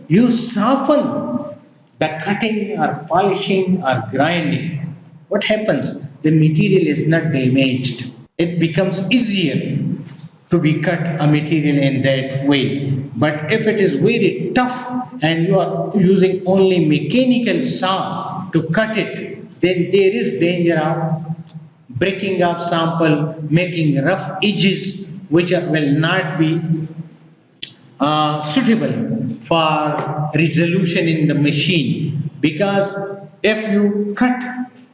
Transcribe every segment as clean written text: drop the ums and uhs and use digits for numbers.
you soften the cutting or polishing or grinding, what happens? The material is not damaged. It becomes easier to be cut a material in that way. But if it is very tough and you are using only mechanical saw to cut it, then there is danger of breaking up sample, making rough edges which will not be suitable for resolution in the machine. Because if you cut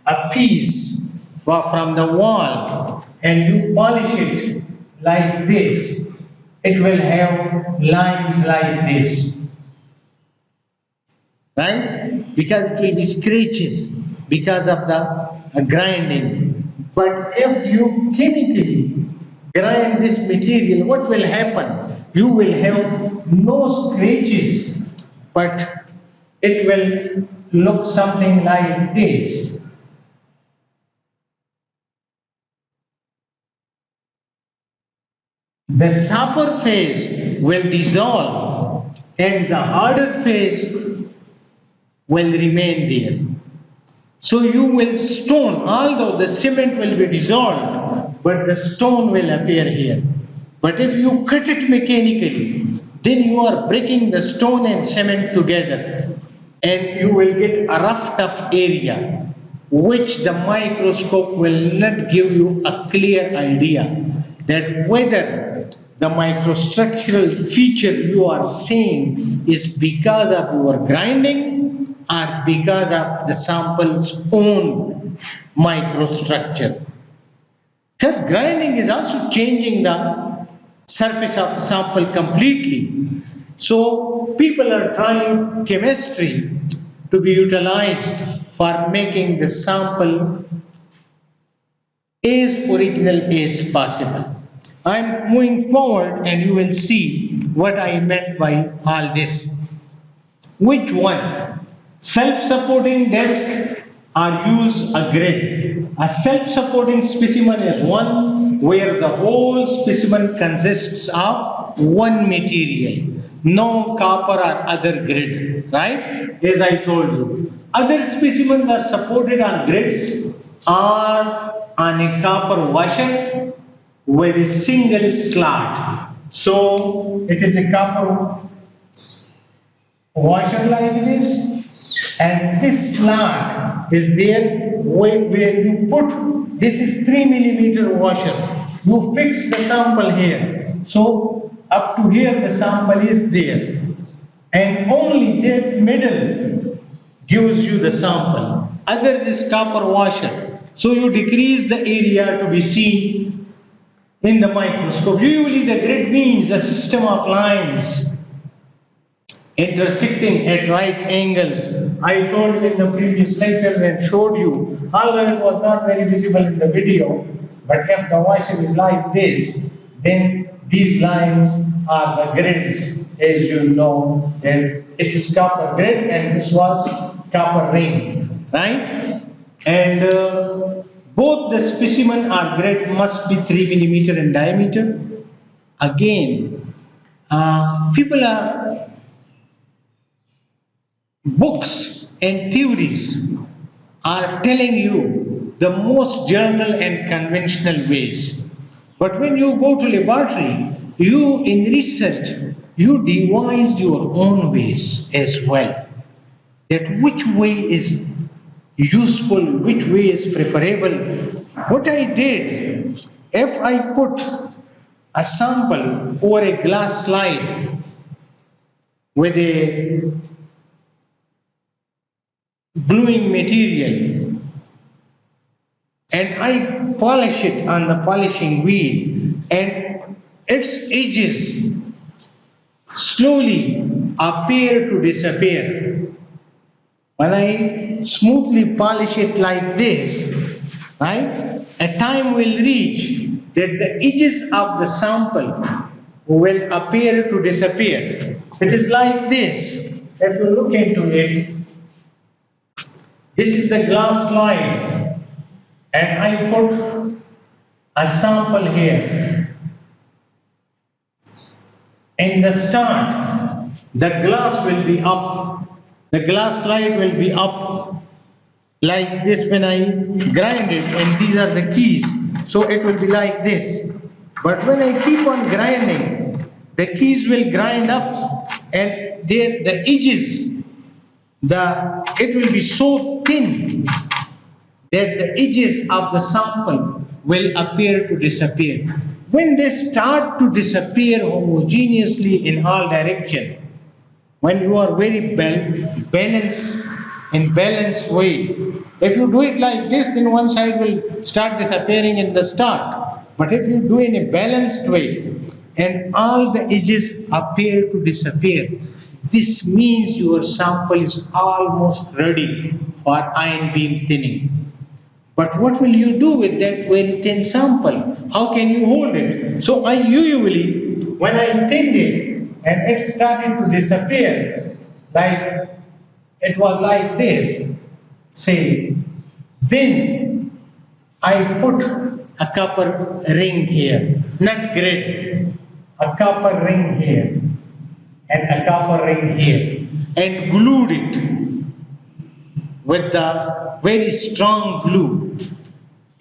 a piece from the wall and you polish it like this, it will have lines like this, right? Because it will be scratches because of the grinding. But if you chemically grind this material, what will happen? You will have no scratches, but it will look something like this. The softer phase will dissolve and the harder phase will remain there. So you will stone, although the cement will be dissolved, but the stone will appear here. But if you cut it mechanically, then you are breaking the stone and cement together, and you will get a rough, tough area, which the microscope will not give you a clear idea that whether the microstructural feature you are seeing is because of your grinding or because of the sample's own microstructure. Because grinding is also changing the surface of the sample completely. So people are trying chemistry to be utilized for making the sample as original as possible. I'm moving forward and you will see what I meant by all this. Which one? Self-supporting desk or use a grid. A self-supporting specimen is one where the whole specimen consists of one material, no copper or other grid, right? As I told you. Other specimens are supported on grids or on a copper washer with a single slot. So it is a copper washer like this, and this slot is there where you put, this is 3 mm washer. You fix the sample here. So up to here the sample is there. And only that middle gives you the sample. Others is copper washer. So you decrease the area to be seen in the microscope. Usually the grid means a system of lines intersecting at right angles. I told in the previous lectures and showed you, although it was not very visible in the video, but if the washer is like this, then these lines are the grids, as you know, that it is copper grid and this was copper ring, right? And both the specimen or grid must be 3 mm in diameter. Again, people are books and theories are telling you the most general and conventional ways. But when you go to laboratory, you in research, you devised your own ways as well. That which way is useful, which way is preferable. What I did, if I put a sample over a glass slide with a gluing material and I polish it on the polishing wheel and its edges slowly appear to disappear. When I smoothly polish it like this, right, a time will reach that the edges of the sample will appear to disappear. It is like this. If you look into it, this is the glass slide and I put a sample here. In the start, the glass will be up, the glass slide will be up like this when I grind it, and these are the keys, so it will be like this. But when I keep on grinding, the keys will grind up, and there the edges, it will be so thin that the edges of the sample will appear to disappear. When they start to disappear homogeneously in all direction, when you are very balanced in balanced way, if you do it like this, then one side will start disappearing in the start. But if you do in a balanced way and all the edges appear to disappear, this means your sample is almost ready for ion beam thinning. But what will you do with that very thin sample? How can you hold it? So I usually, when I thinned it and it started to disappear, like it was like this, say, then I put a copper ring here, not grid, a copper ring here and a copper ring here, and glued it with the very strong glue.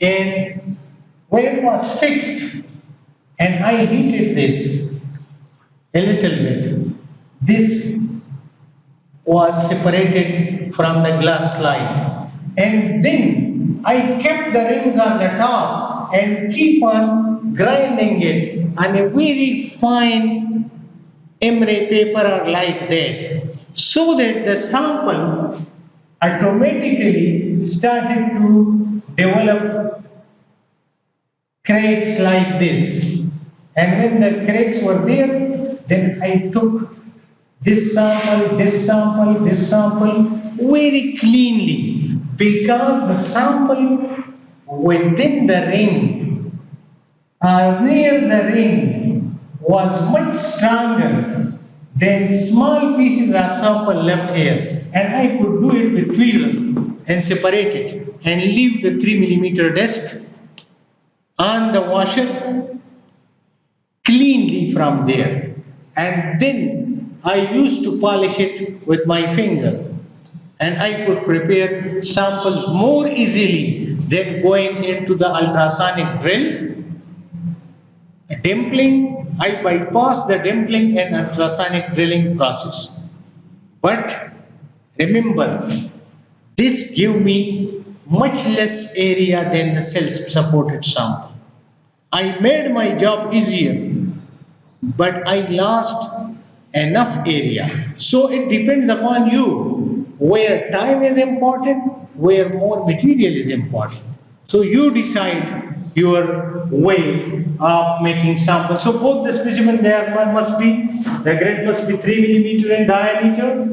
And when it was fixed and I heated this a little bit, this was separated from the glass slide. And then I kept the rings on the top and keep on grinding it on a very fine emery paper or like that, so that the sample automatically started to develop cracks like this. And when the cracks were there, then I took this sample, this sample, this sample very cleanly, because the sample within the ring or near the ring was much stronger than small pieces of sample left here. And I could do it with tweezer and separate it and leave the 3mm disc on the washer cleanly from there. And then I used to polish it with my finger, and I could prepare samples more easily than going into the ultrasonic drill. Dimpling, I bypassed the dimpling and ultrasonic drilling process. But remember, this gave me much less area than the self-supported sample. I made my job easier, but I lost enough area. So it depends upon you where time is important, where more material is important. So you decide your way of making samples. So both the specimen there must be, the grid must be 3mm in diameter.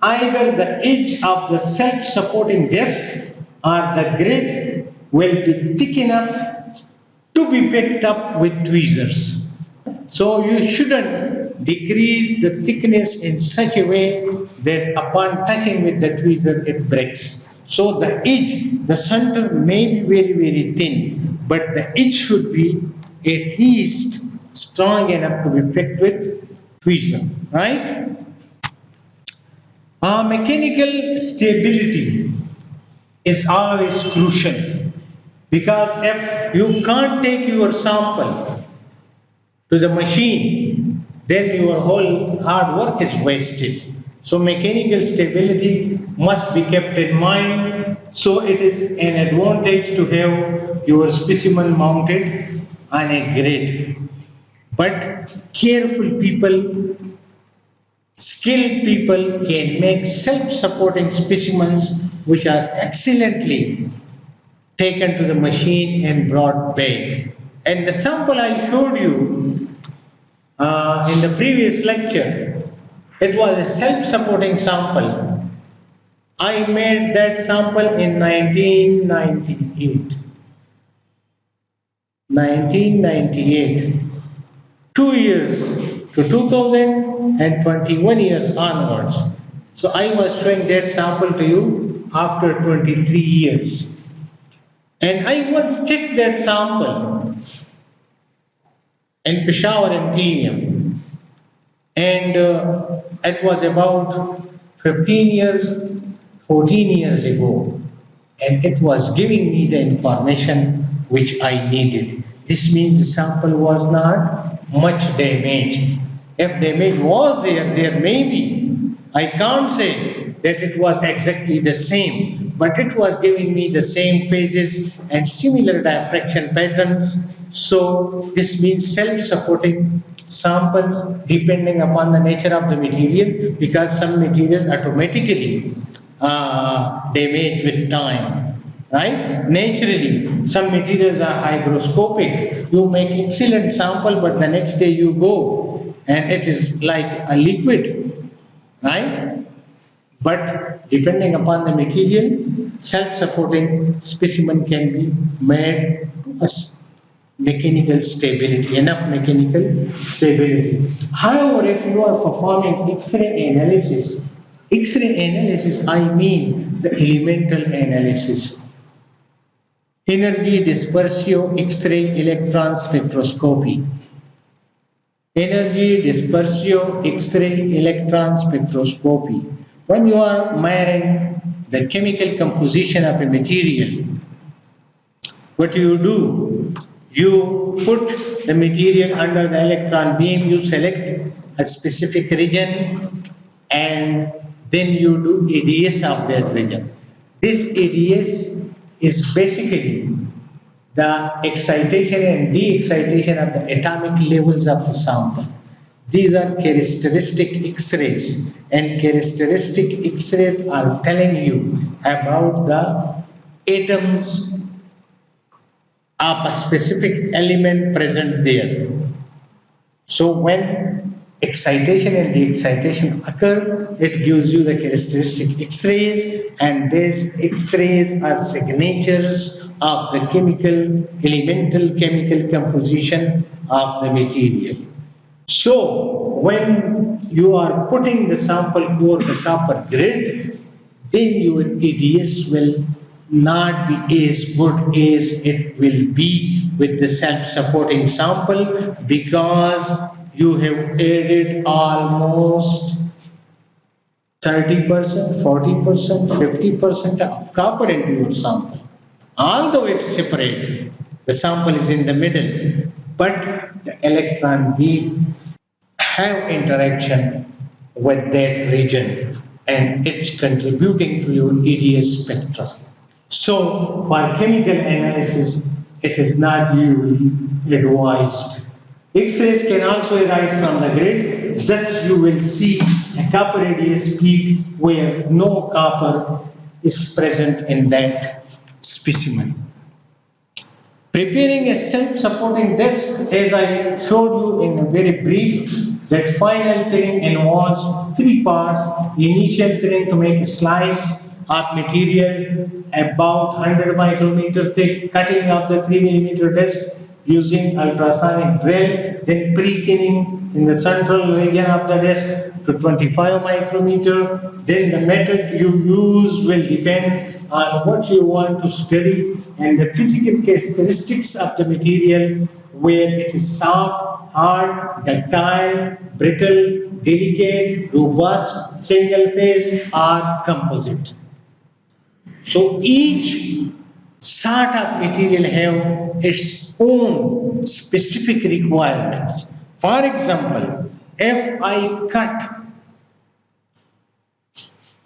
Either the edge of the self-supporting disc or the grid will be thick enough to be picked up with tweezers. So you shouldn't decrease the thickness in such a way that upon touching with the tweezer it breaks. So the edge, the center may be very, very thin, but the edge should be at least strong enough to be picked with tweezer, right? Mechanical stability is always crucial, because if you can't take your sample to the machine, then your whole hard work is wasted. So mechanical stability must be kept in mind. So it is an advantage to have your specimen mounted on a grid. But careful people, skilled people can make self-supporting specimens which are excellently taken to the machine and brought back. And the sample I showed you in the previous lecture, it was a self-supporting sample. I made that sample in 1998. 1998. 2 years to 2000 and 21 years onwards. So I was showing that sample to you after 23 years. And I once checked that sample in Peshawar and Tinium. And It was about 15 years, 14 years ago, and it was giving me the information which I needed. This means the sample was not much damaged. If damage was there, there may be. I can't say that it was exactly the same, but it was giving me the same phases and similar diffraction patterns. So this means self-supporting samples depending upon the nature of the material, because some materials automatically damage with time, right? Naturally, some materials are hygroscopic. You make excellent sample, but the next day you go and it is like a liquid, right? But depending upon the material, self-supporting specimen can be made to us mechanical stability, enough mechanical stability. However, if you are performing X-ray analysis, I mean the elemental analysis. Energy dispersio X-ray electron spectroscopy. Energy dispersio X-ray electron spectroscopy. When you are measuring the chemical composition of a material, what do? You put the material under the electron beam, you select a specific region, and then you do ADS of that region. This ADS is basically the excitation and de-excitation of the atomic levels of the sample. These are characteristic X-rays, and characteristic X-rays are telling you about the atoms of a specific element present there. So when excitation and de-excitation occur, it gives you the characteristic X-rays, and these X-rays are signatures of the elemental chemical composition of the material. So when you are putting the sample over the copper grid, then your ADS will not be as good as it will be with the self-supporting sample, because you have added almost 30%, 40%, 50% of copper into your sample. Although it's separate, the sample is in the middle, but the electron beam have interaction with that region, and it's contributing to your EDS spectrum. So for chemical analysis, it is not usually advised. X-rays can also arise from the grid. Thus you will see a copper ADS peak where no copper is present in that specimen. Preparing a self-supporting disc, as I showed you in a very brief, that final thinning involves three parts. The initial thinning to make a slice of material about 100 micrometer thick, cutting of the 3 millimeter disc using ultrasonic drill, then pre-thinning in the central region of the disc to 25 micrometer. Then the method you use will depend on what you want to study and the physical characteristics of the material, where it is soft, hard, ductile, brittle, delicate, robust, single phase, or composite. So each sort of material have its own specific requirements. For example, if I cut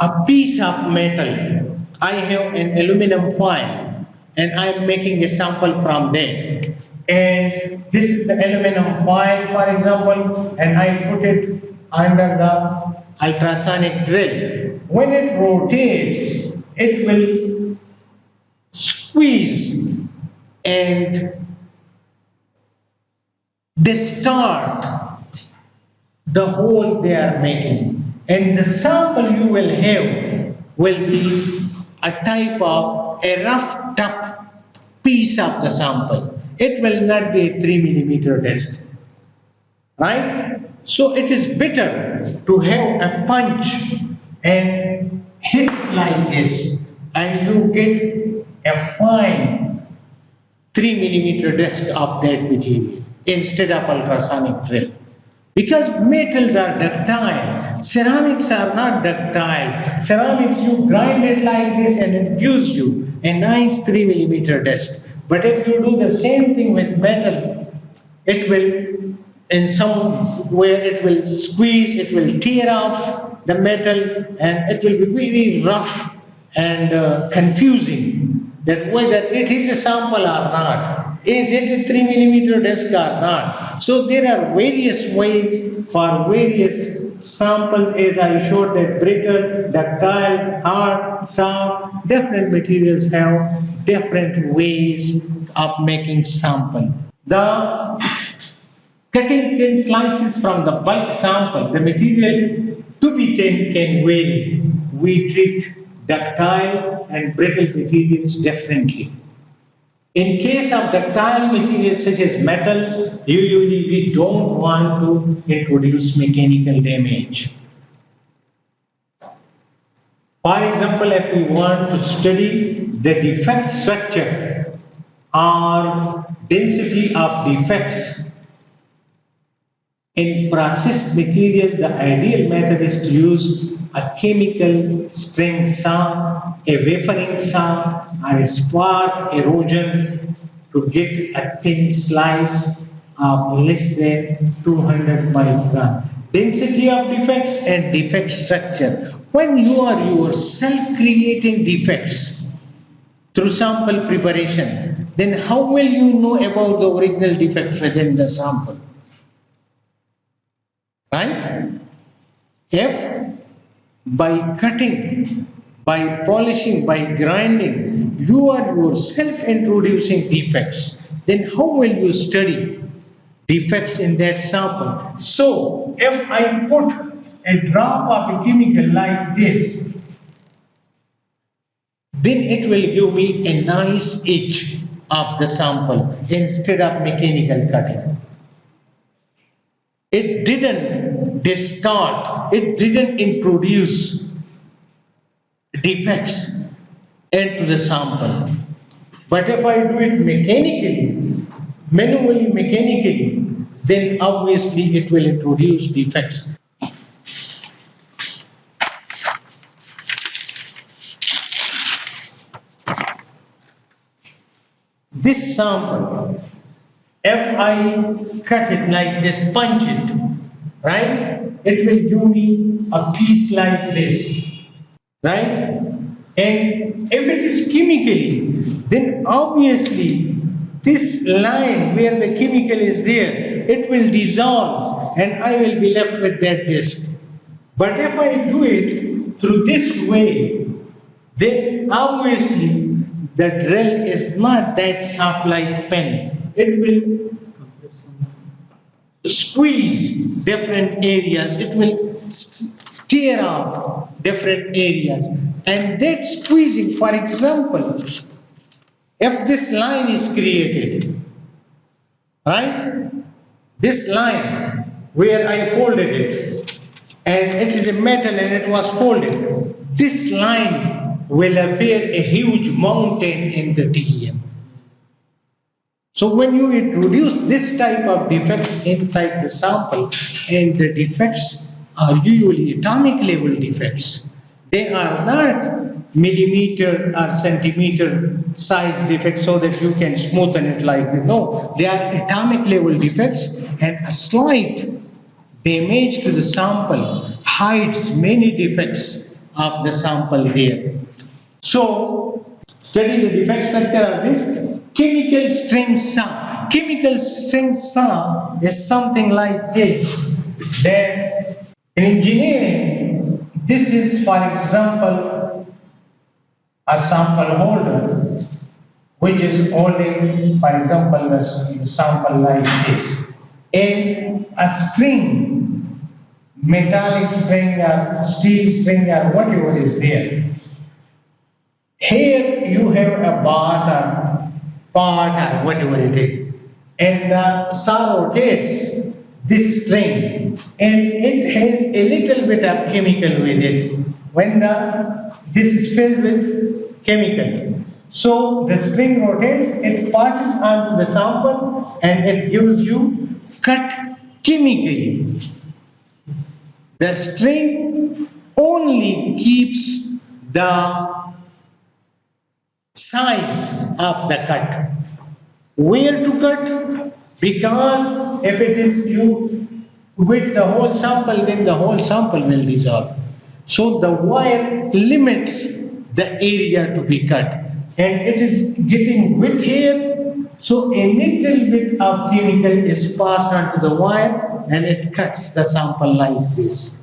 a piece of metal, I have an aluminum foil and I am making a sample from that. And this is the aluminum foil, for example, and I put it under the ultrasonic drill. When it rotates, it will squeeze and distort the hole they are making, and the sample you will have will be a type of a rough tough piece of the sample. It will not be a 3 millimeter disc, right? So it is better to have a punch and hit like this, and you get a fine 3 millimeter disc of that material instead of ultrasonic drill. Because metals are ductile, ceramics are not ductile. Ceramics, you grind it like this and it gives you a nice 3 millimeter disc. But if you do the same thing with metal, it will, in somewhere it will squeeze, it will tear off the metal, and it will be very rough and confusing that whether it is a sample or not. Is it a 3 millimeter disc or not? So there are various ways for various samples, as I showed, that brittle, ductile, hard, soft, different materials have different ways of making sample. The cutting thin slices from the bulk sample, the material to be thin can vary. We treat ductile and brittle materials differently. In case of ductile materials such as metals, usually we don't want to introduce mechanical damage. For example, if we want to study the defect structure or density of defects in processed material, the ideal method is to use a chemical string saw, a wafering saw, or a spot erosion to get a thin slice of less than 200 micron. Density of defects and defect structure. When you are yourself creating defects through sample preparation, then how will you know about the original defect within the sample? Right? If by cutting, by polishing, by grinding, you are yourself introducing defects, then how will you study defects in that sample? So, if I put a drop of a chemical like this, then it will give me a nice etch of the sample instead of mechanical cutting. It didn't distort, it didn't introduce defects into the sample. But if I do it mechanically, manually mechanically, then obviously it will introduce defects. This sample, if I cut it like this, punch it, right? It will give me a piece like this, right? And if it is chemically, then obviously this line where the chemical is there, it will dissolve and I will be left with that disc. But if I do it through this way, then obviously the drill is not that sharp like pen. It will squeeze different areas, it will tear off different areas. And that squeezing, for example, if this line is created, right? This line where I folded it, and it is a metal and it was folded, this line will appear a huge mountain in the TEM. So when you introduce this type of defect inside the sample, and the defects are usually atomic level defects, they are not millimeter or centimeter size defects so that you can smoothen it like this. No, they are atomic level defects, and a slight damage to the sample hides many defects of the sample there. So, study the defect structure of this chemical string saw. Chemical string saw is something like this. Then, in engineering, this is, for example, a sample holder, which is holding, for example, the sample like this. And a string, metallic string or steel string or whatever is there. Here you have a bar or part or whatever it is, and the saw rotates this string, and it has a little bit of chemical with it. When this is filled with chemical, so the string rotates, it passes onto the sample, and it gives you cut chemically. The string only keeps the size of the cut. Where to cut? Because if it is you with the whole sample, then the whole sample will dissolve. So the wire limits the area to be cut, and it is getting wet here. So a little bit of chemical is passed onto the wire and it cuts the sample like this.